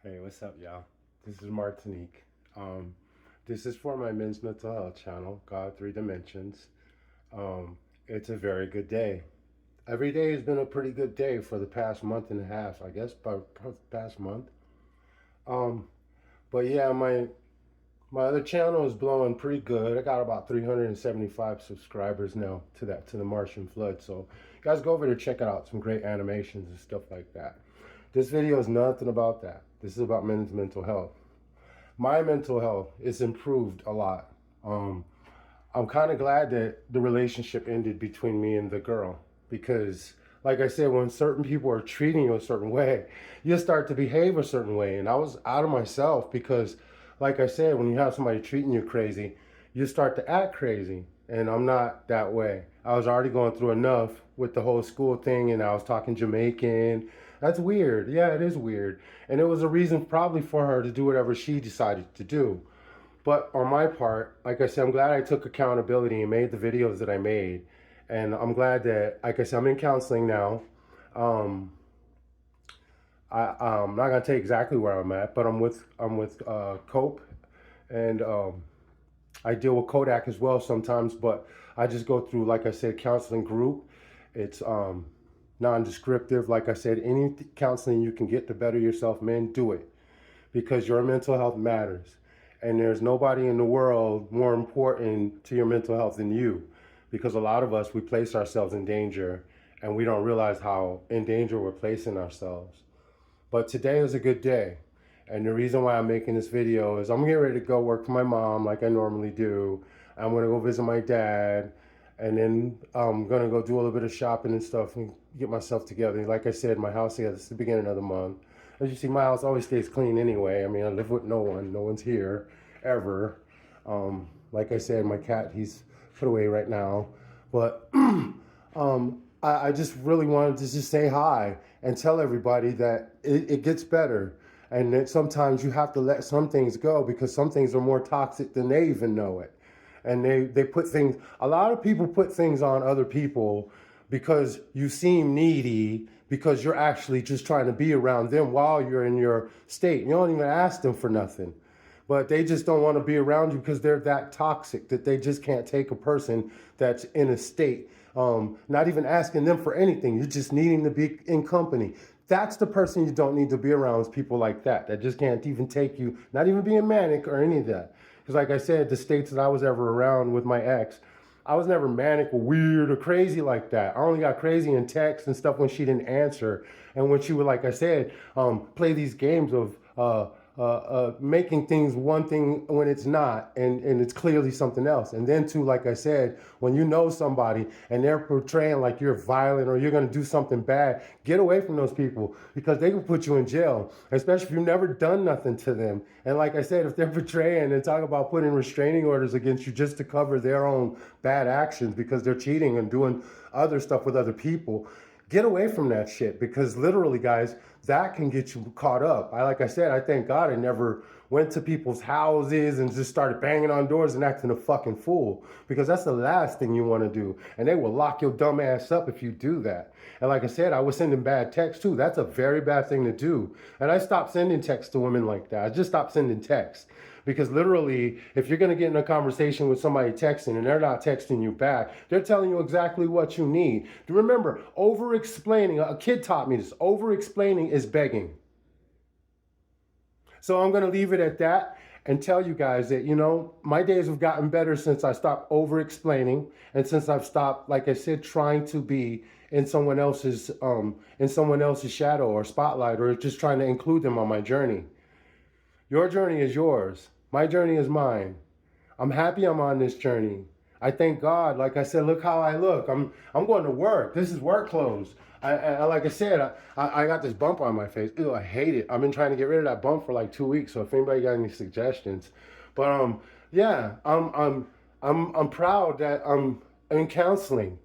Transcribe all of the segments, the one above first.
Hey, what's up, y'all? This is Martinique. Um, this is for my men's mental health channel, God Three Dimensions. Um, it's a very good day. Every day has been a pretty good day for the past month and a half, I guess, by past month. Um, but yeah, my other channel is blowing pretty good. I got about 375 subscribers now to the Martian Flood. So, you guys go over there, check it out. Some great animations and stuff like that. This video is nothing about that. This is about men's mental health. My mental health is improved a lot. Um, I'm kind of glad that the relationship ended between me and the girl because, like I said, when certain people are treating you a certain way, you start to behave a certain way. And I was out of myself because, like I said, when you have somebody treating you crazy, you start to act crazy. And I'm not that way. I was already going through enough with the whole school thing, and I was talking Jamaican. That's weird. Yeah, it is weird. And it was a reason probably for her to do whatever she decided to do. But on my part, like I said, I'm glad I took accountability and made the videos that I made. And I'm glad that, like I said, I'm in counseling now. Um, I'm not gonna tell you exactly where I'm at, but I'm with Cope, and I deal with Kodak as well sometimes. But I just go through, like I said, counseling group. It's non-descriptive. Like I said, any counseling you can get to better yourself, man, do it because your mental health matters. And there's nobody in the world more important to your mental health than you. Because a lot of us, we place ourselves in danger and we don't realize how in danger we're placing ourselves. But today is a good day. And the reason why I'm making this video is I'm getting ready to go work for my mom like I normally do. I'm going to go visit my dad. And then I'm going to go do a little bit of shopping and stuff and get myself together. Like I said, my house, yeah, this is the beginning of the month. As you see, my house always stays clean anyway. I mean, I live with no one. No one's here ever. Like I said, my cat, he's put away right now. But I just really wanted to just say hi and tell everybody that it gets better. And that sometimes you have to let some things go because some things are more toxic than they even know it. And they put things, a lot of people put things on other people because you seem needy because you're actually just trying to be around them while you're in your state. You don't even ask them for nothing. But they just don't want to be around you because they're that toxic that they just can't take a person that's in a state. Not even asking them for anything. You're just needing to be in company. That's the person you don't need to be around is people like that just can't even take you, not even being manic or any of that. Because like I said, the states that I was ever around with my ex, I was never manic or weird or crazy like that. I only got crazy in text and stuff when she didn't answer. And when she would, like I said, play these games of making things one thing when it's not, and it's clearly something else. And then too, like I said, when you know somebody and they're portraying like you're violent or you're going to do something bad, get away from those people because they can put you in jail, especially if you've never done nothing to them. And like I said, if they're portraying and talk about putting restraining orders against you just to cover their own bad actions because they're cheating and doing other stuff with other people, get away from that shit because literally, guys, that can get you caught up. Like I said, I thank God I never went to people's houses and just started banging on doors and acting a fucking fool because that's the last thing you want to do. And they will lock your dumb ass up if you do that. And like I said, I was sending bad texts too. That's a very bad thing to do. And I stopped sending texts to women like that. I just stopped sending texts. Because literally, if you're going to get in a conversation with somebody texting and they're not texting you back, they're telling you exactly what you need. Remember, over explaining, a kid taught me this, over explaining is begging. So I'm going to leave it at that and tell you guys that, my days have gotten better since I stopped over explaining and since I've stopped, like I said, trying to be in someone else's shadow or spotlight or just trying to include them on my journey. Your journey is yours. My journey is mine. I'm happy I'm on this journey. I thank God. Like I said, look how I look. I'm going to work. This is work clothes. Like I said, I got this bump on my face. Ew, I hate it. I've been trying to get rid of that bump for like 2 weeks. So if anybody got any suggestions, but yeah, I'm proud that I'm in counseling.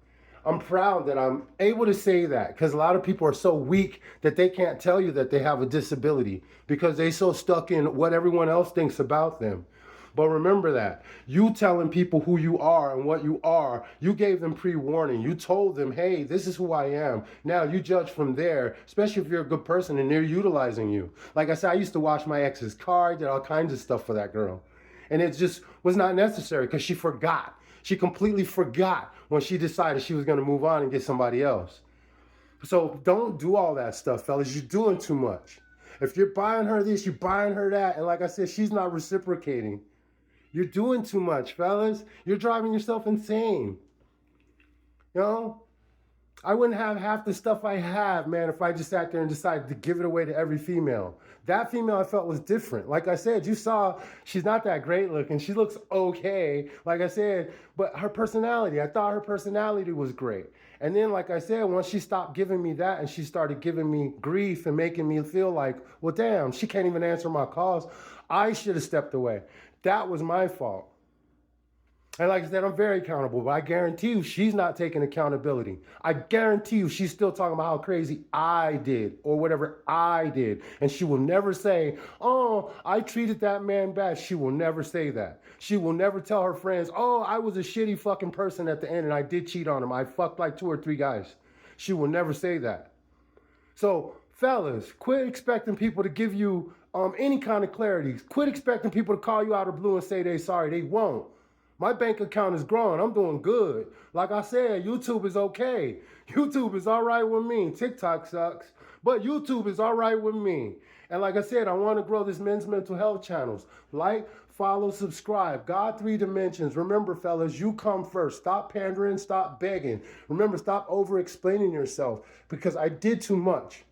I'm proud that I'm able to say that because a lot of people are so weak that they can't tell you that they have a disability because they're so stuck in what everyone else thinks about them. But remember that. You telling people who you are and what you are, you gave them pre-warning. You told them, hey, this is who I am. Now you judge from there, especially if you're a good person and they're utilizing you. Like I said, I used to wash my ex's car, I did all kinds of stuff for that girl. And it just was not necessary because she forgot. She completely forgot when she decided she was going to move on and get somebody else. So don't do all that stuff, fellas. You're doing too much. If you're buying her this, you're buying her that. And like I said, she's not reciprocating. You're doing too much, fellas. You're driving yourself insane. You know? I wouldn't have half the stuff I have, man, if I just sat there and decided to give it away to every female. That female I felt was different. Like I said, you saw she's not that great looking. She looks okay, like I said, but her personality, I thought her personality was great. And then, like I said, once she stopped giving me that and she started giving me grief and making me feel like, well, damn, she can't even answer my calls, I should have stepped away. That was my fault. And like I said, I'm very accountable, but I guarantee you she's not taking accountability. I guarantee you she's still talking about how crazy I did or whatever I did. And she will never say, oh, I treated that man bad. She will never say that. She will never tell her friends, oh, I was a shitty fucking person at the end and I did cheat on him. I fucked like 2 or 3 guys. She will never say that. So, fellas, quit expecting people to give you any kind of clarity. Quit expecting people to call you out of blue and say they're sorry. They won't. My bank account is growing. I'm doing good. Like I said, YouTube is okay. YouTube is all right with me. TikTok sucks, but YouTube is all right with me. And like I said, I want to grow this men's mental health channels. Like, follow, subscribe. God 3 Dimensions. Remember, fellas, you come first. Stop pandering. Stop begging. Remember, stop over-explaining yourself because I did too much.